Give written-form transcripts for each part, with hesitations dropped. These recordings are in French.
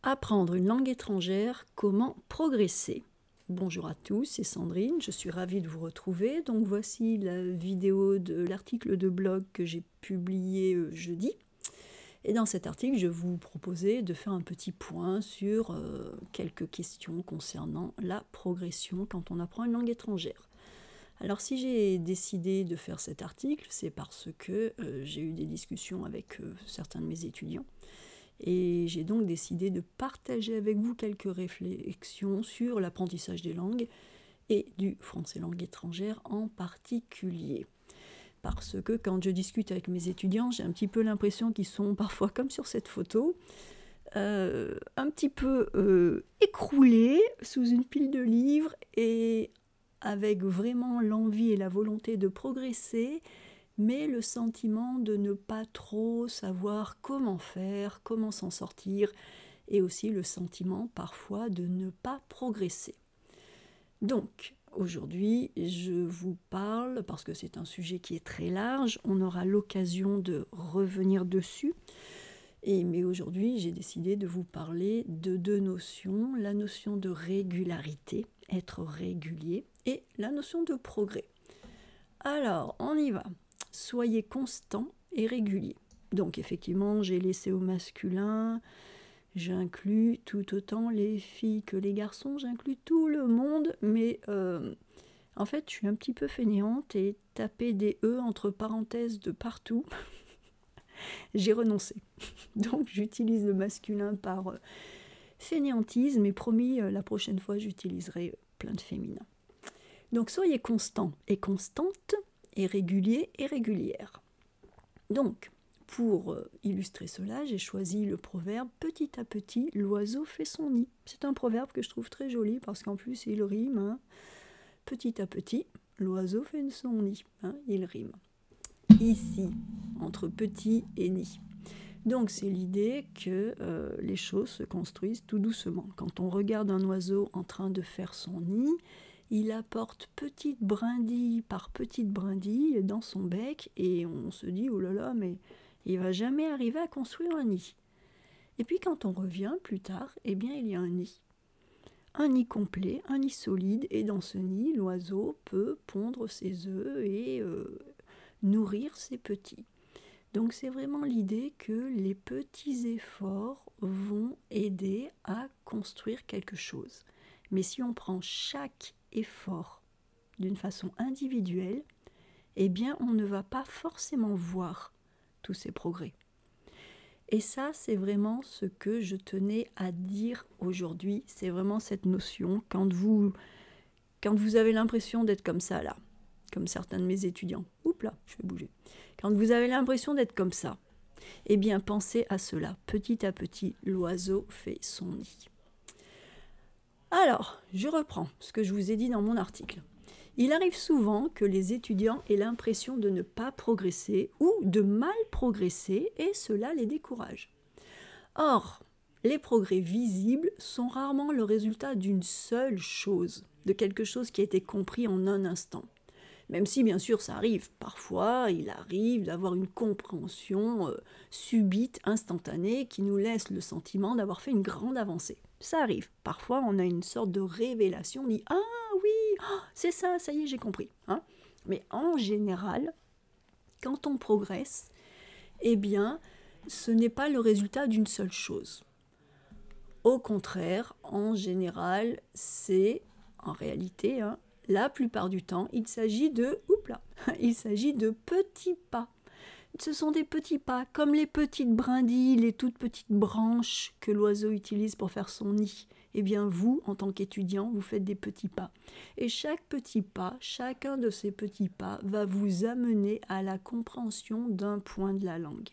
Apprendre une langue étrangère, comment progresser? Bonjour à tous, c'est Sandrine, je suis ravie de vous retrouver. Donc voici la vidéo de l'article de blog que j'ai publié jeudi. Et dans cet article, je vous proposais de faire un petit point sur quelques questions concernant la progression quand on apprend une langue étrangère. Alors si j'ai décidé de faire cet article, c'est parce que j'ai eu des discussions avec certains de mes étudiants. Et j'ai donc décidé de partager avec vous quelques réflexions sur l'apprentissage des langues et du français langue étrangère en particulier. Parce que quand je discute avec mes étudiants, j'ai un petit peu l'impression qu'ils sont parfois comme sur cette photo, un petit peu écroulés sous une pile de livres et avec vraiment l'envie et la volonté de progresser, mais le sentiment de ne pas trop savoir comment faire, comment s'en sortir, et aussi le sentiment parfois de ne pas progresser. Donc, aujourd'hui, je vous parle, parce que c'est un sujet qui est très large, on aura l'occasion de revenir dessus, mais aujourd'hui, j'ai décidé de vous parler de deux notions, la notion de régularité, être régulier, et la notion de progrès. Alors, on y va. Soyez constant et régulier. Donc effectivement, j'ai laissé au masculin, j'inclus tout autant les filles que les garçons, j'inclus tout le monde, mais en fait, je suis un petit peu fainéante et taper des E entre parenthèses de partout, j'ai renoncé. Donc j'utilise le masculin par fainéantise, mais promis, la prochaine fois, j'utiliserai plein de féminin. Donc soyez constant et constante, et régulier et régulière. Donc, pour illustrer cela, j'ai choisi le proverbe « Petit à petit, l'oiseau fait son nid ». C'est un proverbe que je trouve très joli parce qu'en plus, il rime. Hein. Petit à petit, l'oiseau fait son nid. Hein, il rime. Ici, entre petit et nid. Donc, c'est l'idée que les choses se construisent tout doucement. Quand on regarde un oiseau en train de faire son nid, il apporte petite brindille par petite brindille dans son bec et on se dit « Oh là là, mais il va jamais arriver à construire un nid ». Et puis quand on revient plus tard, eh bien il y a un nid. Un nid complet, un nid solide, et dans ce nid, l'oiseau peut pondre ses œufs et nourrir ses petits. Donc c'est vraiment l'idée que les petits efforts vont aider à construire quelque chose. Mais si on prend chaque effort d'une façon individuelle, eh bien on ne va pas forcément voir tous ces progrès. Et ça, c'est vraiment ce que je tenais à dire aujourd'hui. C'est vraiment cette notion, quand vous avez l'impression d'être comme ça là, comme certains de mes étudiants, oups là, je vais bouger. Quand vous avez l'impression d'être comme ça, eh bien pensez à cela. Petit à petit, l'oiseau fait son nid. Alors, je reprends ce que je vous ai dit dans mon article. Il arrive souvent que les étudiants aient l'impression de ne pas progresser ou de mal progresser et cela les décourage. Or, les progrès visibles sont rarement le résultat d'une seule chose, de quelque chose qui a été compris en un instant. Même si, bien sûr, ça arrive. Parfois, il arrive d'avoir une compréhension subite, instantanée, qui nous laisse le sentiment d'avoir fait une grande avancée. Ça arrive. Parfois, on a une sorte de révélation, on dit « Ah oui, oh, c'est ça, ça y est, j'ai compris. Hein ». Mais en général, quand on progresse, eh bien, ce n'est pas le résultat d'une seule chose. Au contraire, en général, c'est, en réalité, la plupart du temps, il s'agit de petits pas. Ce sont des petits pas, comme les petites brindilles, les toutes petites branches que l'oiseau utilise pour faire son nid. Eh bien, vous, en tant qu'étudiant, vous faites des petits pas. Et chaque petit pas, chacun de ces petits pas, va vous amener à la compréhension d'un point de la langue.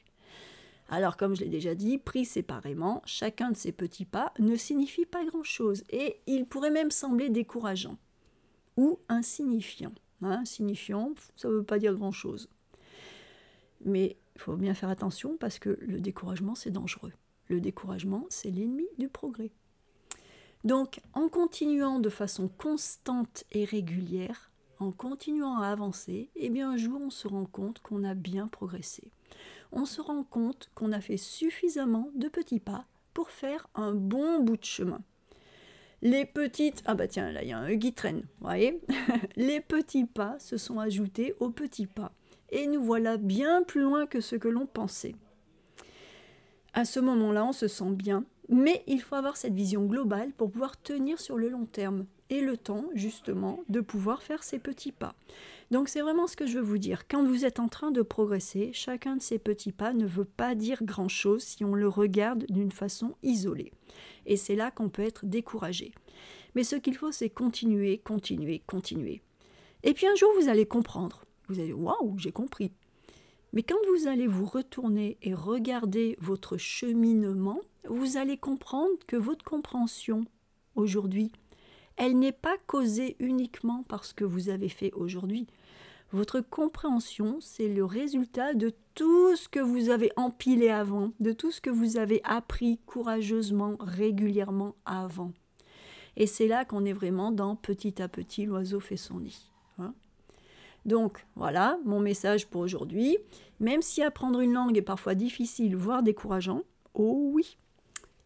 Alors, comme je l'ai déjà dit, pris séparément, chacun de ces petits pas ne signifie pas grand-chose. Et il pourrait même sembler décourageant ou insignifiant. Insignifiant, ça ne veut pas dire grand-chose. Mais il faut bien faire attention parce que le découragement, c'est dangereux. Le découragement, c'est l'ennemi du progrès. Donc, en continuant de façon constante et régulière, en continuant à avancer, eh bien un jour, on se rend compte qu'on a bien progressé. On se rend compte qu'on a fait suffisamment de petits pas pour faire un bon bout de chemin. Les petites... Ah bah tiens, là il y a un œil qui traîne, vous voyez. Les petits pas se sont ajoutés aux petits pas. Et nous voilà bien plus loin que ce que l'on pensait. À ce moment-là, on se sent bien, mais il faut avoir cette vision globale pour pouvoir tenir sur le long terme et le temps, justement, de pouvoir faire ces petits pas. Donc c'est vraiment ce que je veux vous dire. Quand vous êtes en train de progresser, chacun de ces petits pas ne veut pas dire grand-chose si on le regarde d'une façon isolée. Et c'est là qu'on peut être découragé. Mais ce qu'il faut, c'est continuer, continuer, continuer. Et puis un jour, vous allez comprendre. Vous allez dire, waouh, j'ai compris. Mais quand vous allez vous retourner et regarder votre cheminement, vous allez comprendre que votre compréhension aujourd'hui, elle n'est pas causée uniquement par ce que vous avez fait aujourd'hui. Votre compréhension, c'est le résultat de tout ce que vous avez empilé avant, de tout ce que vous avez appris courageusement, régulièrement avant. Et c'est là qu'on est vraiment dans petit à petit, l'oiseau fait son nid. Donc voilà mon message pour aujourd'hui. Même si apprendre une langue est parfois difficile, voire décourageant, oh oui,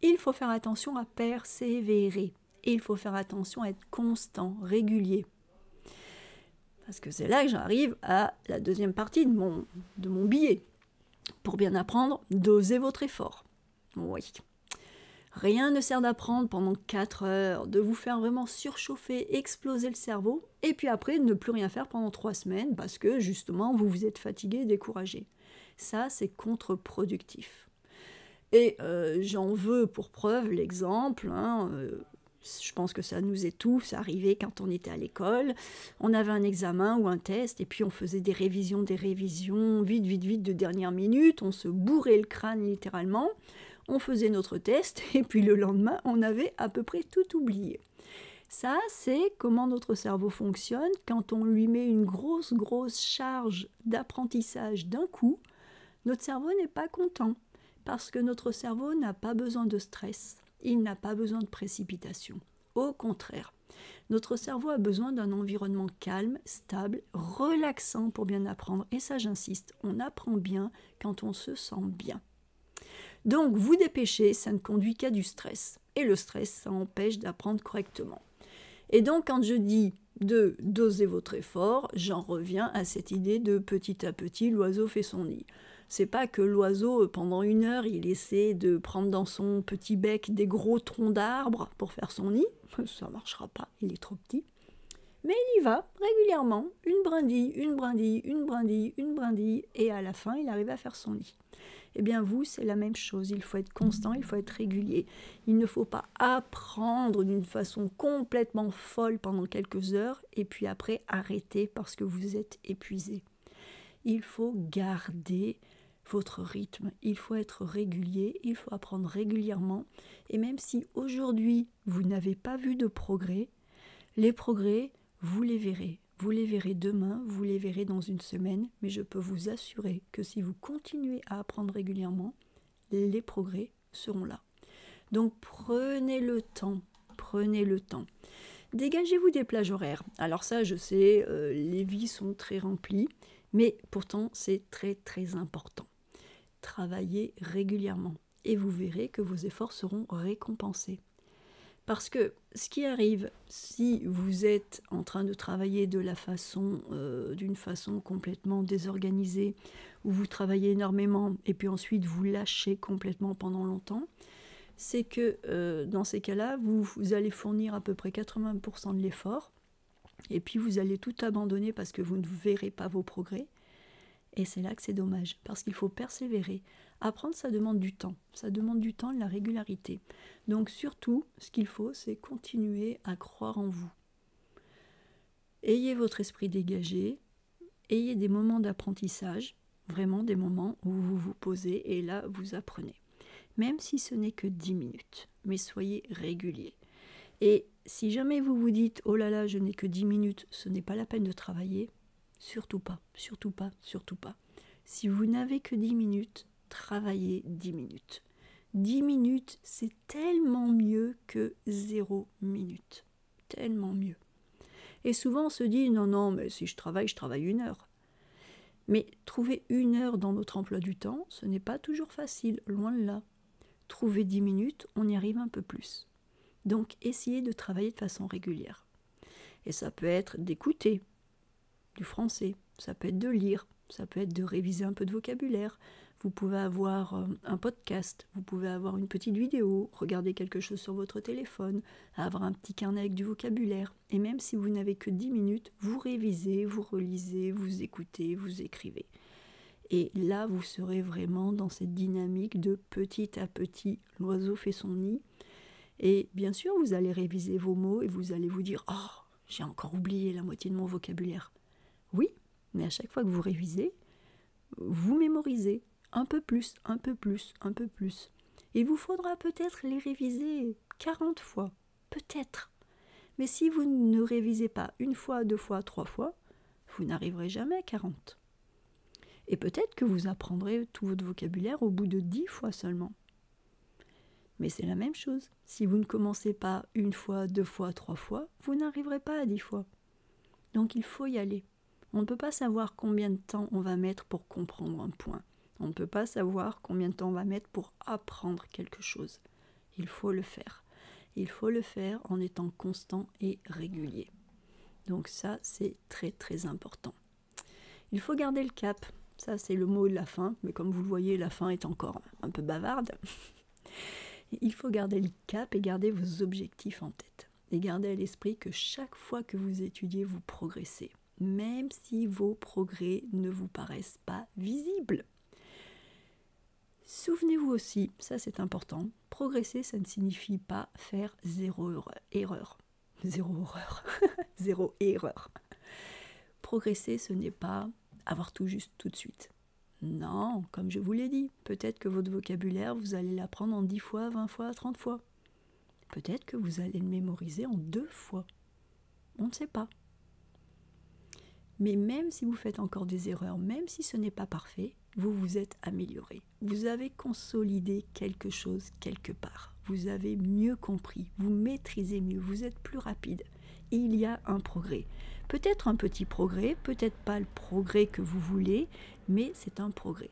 il faut faire attention à persévérer. Et il faut faire attention à être constant, régulier. Parce que c'est là que j'arrive à la deuxième partie de mon billet. Pour bien apprendre, dosez votre effort. Oui. Rien ne sert d'apprendre pendant 4 heures, de vous faire vraiment surchauffer, exploser le cerveau, et puis après ne plus rien faire pendant 3 semaines parce que justement vous vous êtes fatigué, découragé. Ça, c'est contre-productif. Et j'en veux pour preuve l'exemple, je pense que ça nous est tous arrivé quand on était à l'école. On avait un examen ou un test et puis on faisait des révisions, vite, de dernière minute. On se bourrait le crâne littéralement. On faisait notre test et puis le lendemain, on avait à peu près tout oublié. Ça, c'est comment notre cerveau fonctionne quand on lui met une grosse charge d'apprentissage d'un coup. Notre cerveau n'est pas content parce que notre cerveau n'a pas besoin de stress. Il n'a pas besoin de précipitation. Au contraire, notre cerveau a besoin d'un environnement calme, stable, relaxant pour bien apprendre. Et ça, j'insiste, on apprend bien quand on se sent bien. Donc, vous dépêchez, ça ne conduit qu'à du stress. Et le stress, ça empêche d'apprendre correctement. Et donc, quand je dis de doser votre effort, j'en reviens à cette idée de petit à petit, l'oiseau fait son nid. C'est pas que l'oiseau, pendant 1 heure, il essaie de prendre dans son petit bec des gros troncs d'arbres pour faire son nid. Ça marchera pas, il est trop petit. Mais il y va régulièrement, une brindille, et à la fin, il arrive à faire son nid. Eh bien, vous, c'est la même chose. Il faut être constant, il faut être régulier. Il ne faut pas apprendre d'une façon complètement folle pendant quelques heures et puis après arrêter parce que vous êtes épuisé. Il faut garder votre rythme, il faut être régulier, il faut apprendre régulièrement. Et même si aujourd'hui, vous n'avez pas vu de progrès, les progrès, vous les verrez. Vous les verrez demain, vous les verrez dans 1 semaine, mais je peux vous assurer que si vous continuez à apprendre régulièrement, les progrès seront là. Donc prenez le temps, prenez le temps. Dégagez-vous des plages horaires. Alors ça, je sais, les vies sont très remplies, mais pourtant c'est très important. Travaillez régulièrement et vous verrez que vos efforts seront récompensés. Parce que ce qui arrive, si vous êtes en train de travailler d'une façon complètement désorganisée, où vous travaillez énormément et puis ensuite vous lâchez complètement pendant longtemps, c'est que dans ces cas-là, vous allez fournir à peu près 80% de l'effort et puis vous allez tout abandonner parce que vous ne verrez pas vos progrès. Et c'est là que c'est dommage, parce qu'il faut persévérer. Apprendre, ça demande du temps. Ça demande du temps et de la régularité. Donc surtout, ce qu'il faut, c'est continuer à croire en vous. Ayez votre esprit dégagé, ayez des moments d'apprentissage, vraiment des moments où vous vous posez et là, vous apprenez. Même si ce n'est que 10 minutes, mais soyez régulier. Et si jamais vous vous dites « Oh là là, je n'ai que 10 minutes, ce n'est pas la peine de travailler », surtout pas. Si vous n'avez que 10 minutes, travaillez 10 minutes. 10 minutes, c'est tellement mieux que 0 minute. Tellement mieux. Et souvent on se dit, non, mais si je travaille 1 heure. Mais trouver 1 heure dans notre emploi du temps, ce n'est pas toujours facile, loin de là. trouver 10 minutes, on y arrive un peu plus. Donc essayez de travailler de façon régulière. Et ça peut être d'écouter du français, ça peut être de lire, ça peut être de réviser un peu de vocabulaire. Vous pouvez avoir un podcast, vous pouvez avoir une petite vidéo, regarder quelque chose sur votre téléphone, avoir un petit carnet avec du vocabulaire. Et même si vous n'avez que 10 minutes, vous révisez, vous relisez, vous écoutez, vous écrivez. Et là, vous serez vraiment dans cette dynamique de petit à petit, l'oiseau fait son nid. Et bien sûr, vous allez réviser vos mots et vous allez vous dire « Oh, j'ai encore oublié la moitié de mon vocabulaire. » Oui, mais à chaque fois que vous révisez, vous mémorisez un peu plus, un peu plus, un peu plus. Il vous faudra peut-être les réviser 40 fois, peut-être. Mais si vous ne révisez pas une fois, 2 fois, 3 fois, vous n'arriverez jamais à 40. Et peut-être que vous apprendrez tout votre vocabulaire au bout de 10 fois seulement. Mais c'est la même chose. Si vous ne commencez pas une fois, 2 fois, 3 fois, vous n'arriverez pas à 10 fois. Donc il faut y aller. On ne peut pas savoir combien de temps on va mettre pour comprendre un point. On ne peut pas savoir combien de temps on va mettre pour apprendre quelque chose. Il faut le faire. Il faut le faire en étant constant et régulier. Donc ça, c'est très très important. Il faut garder le cap. Ça, c'est le mot de la fin. Mais comme vous le voyez, la fin est encore un peu bavarde. Il faut garder le cap et garder vos objectifs en tête. Et garder à l'esprit que chaque fois que vous étudiez, vous progressez. Même si vos progrès ne vous paraissent pas visibles. Souvenez-vous aussi, ça c'est important, progresser ça ne signifie pas faire zéro erreur. Zéro erreur. Progresser ce n'est pas avoir tout juste tout de suite. Non, comme je vous l'ai dit, peut-être que votre vocabulaire, vous allez l'apprendre en 10 fois, 20 fois, 30 fois. Peut-être que vous allez le mémoriser en 2 fois. On ne sait pas. Mais même si vous faites encore des erreurs, même si ce n'est pas parfait, vous vous êtes amélioré. Vous avez consolidé quelque chose quelque part. Vous avez mieux compris, vous maîtrisez mieux, vous êtes plus rapide. Il y a un progrès. Peut-être un petit progrès, peut-être pas le progrès que vous voulez, mais c'est un progrès.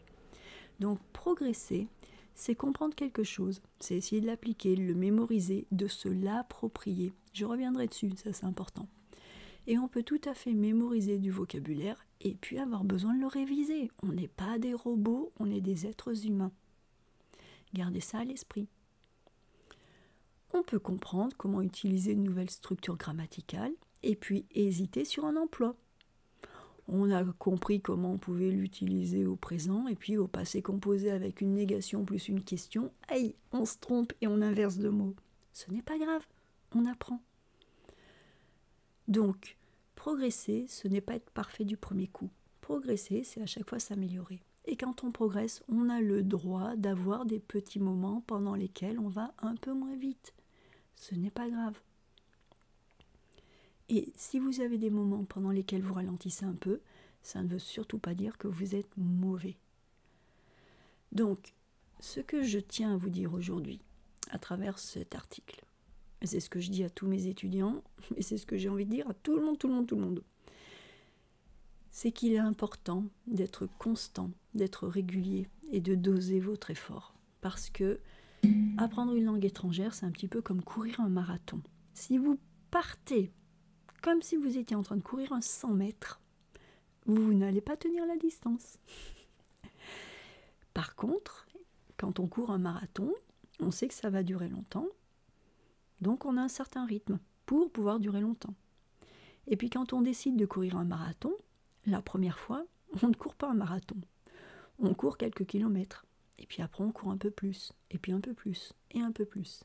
Donc progresser, c'est comprendre quelque chose, c'est essayer de l'appliquer, de le mémoriser, de se l'approprier. Je reviendrai dessus, ça c'est important. Et on peut tout à fait mémoriser du vocabulaire et puis avoir besoin de le réviser. On n'est pas des robots, on est des êtres humains. Gardez ça à l'esprit. On peut comprendre comment utiliser une nouvelle structure grammaticale et puis hésiter sur un emploi. On a compris comment on pouvait l'utiliser au présent et puis au passé composé avec une négation plus une question. Aïe, on se trompe et on inverse de mots. Ce n'est pas grave, on apprend. Donc, progresser, ce n'est pas être parfait du premier coup. Progresser, c'est à chaque fois s'améliorer. Et quand on progresse, on a le droit d'avoir des petits moments pendant lesquels on va un peu moins vite. Ce n'est pas grave. Et si vous avez des moments pendant lesquels vous ralentissez un peu, ça ne veut surtout pas dire que vous êtes mauvais. Donc, ce que je tiens à vous dire aujourd'hui, à travers cet article, et c'est ce que je dis à tous mes étudiants, et c'est ce que j'ai envie de dire à tout le monde, c'est qu'il est important d'être constant, d'être régulier et de doser votre effort. Parce que apprendre une langue étrangère, c'est un petit peu comme courir un marathon. Si vous partez comme si vous étiez en train de courir un 100 mètres, vous n'allez pas tenir la distance. Par contre, quand on court un marathon, on sait que ça va durer longtemps, donc on a un certain rythme pour pouvoir durer longtemps. Et puis quand on décide de courir un marathon, la première fois, on ne court pas un marathon. On court quelques kilomètres. Et puis après on court un peu plus, et puis un peu plus, et un peu plus.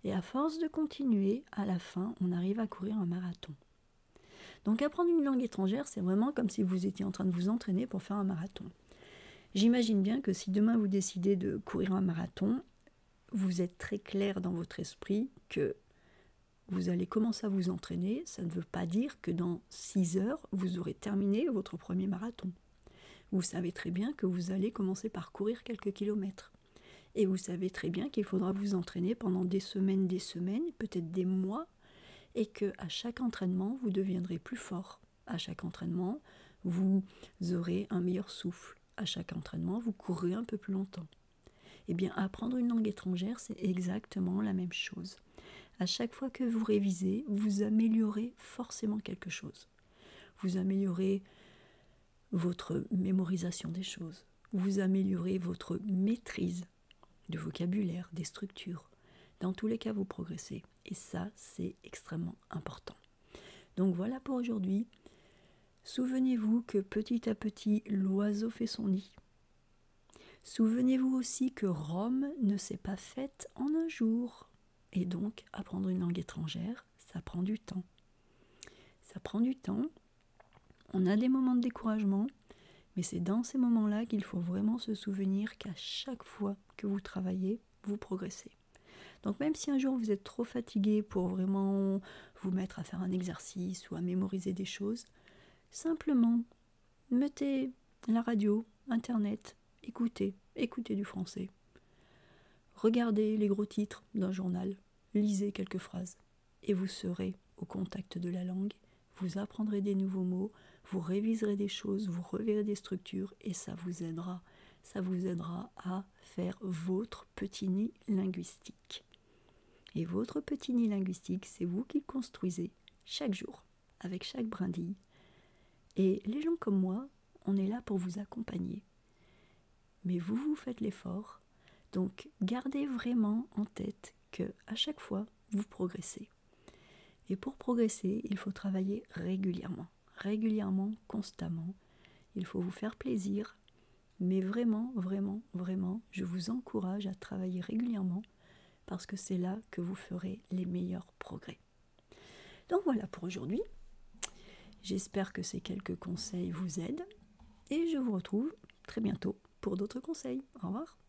Et à force de continuer, à la fin, on arrive à courir un marathon. Donc apprendre une langue étrangère, c'est vraiment comme si vous étiez en train de vous entraîner pour faire un marathon. J'imagine bien que si demain vous décidez de courir un marathon, vous êtes très clair dans votre esprit que vous allez commencer à vous entraîner. Ça ne veut pas dire que dans 6 heures, vous aurez terminé votre premier marathon. Vous savez très bien que vous allez commencer par courir quelques kilomètres. Et vous savez très bien qu'il faudra vous entraîner pendant des semaines, peut-être des mois, et qu'à chaque entraînement, vous deviendrez plus fort. À chaque entraînement, vous aurez un meilleur souffle. À chaque entraînement, vous courrez un peu plus longtemps. Eh bien, apprendre une langue étrangère, c'est exactement la même chose. À chaque fois que vous révisez, vous améliorez forcément quelque chose. Vous améliorez votre mémorisation des choses. Vous améliorez votre maîtrise du vocabulaire, des structures. Dans tous les cas, vous progressez. Et ça, c'est extrêmement important. Donc voilà pour aujourd'hui. Souvenez-vous que petit à petit, l'oiseau fait son nid. Souvenez-vous aussi que Rome ne s'est pas faite en un jour. Et donc, apprendre une langue étrangère, ça prend du temps. Ça prend du temps. On a des moments de découragement, mais c'est dans ces moments-là qu'il faut vraiment se souvenir qu'à chaque fois que vous travaillez, vous progressez. Donc même si un jour vous êtes trop fatigué pour vraiment vous mettre à faire un exercice ou à mémoriser des choses, simplement mettez la radio, internet, écoutez du français. Regardez les gros titres d'un journal, lisez quelques phrases et vous serez au contact de la langue, vous apprendrez des nouveaux mots, vous réviserez des choses, vous reverrez des structures et ça vous aidera à faire votre petit nid linguistique. Et votre petit nid linguistique, c'est vous qui le construisez chaque jour, avec chaque brindille. Et les gens comme moi, on est là pour vous accompagner. Mais vous faites l'effort. Donc, gardez vraiment en tête qu'à chaque fois, vous progressez. Et pour progresser, il faut travailler régulièrement, constamment. Il faut vous faire plaisir. Mais vraiment, je vous encourage à travailler régulièrement parce que c'est là que vous ferez les meilleurs progrès. Donc voilà pour aujourd'hui. J'espère que ces quelques conseils vous aident et je vous retrouve très bientôt pour d'autres conseils. Au revoir.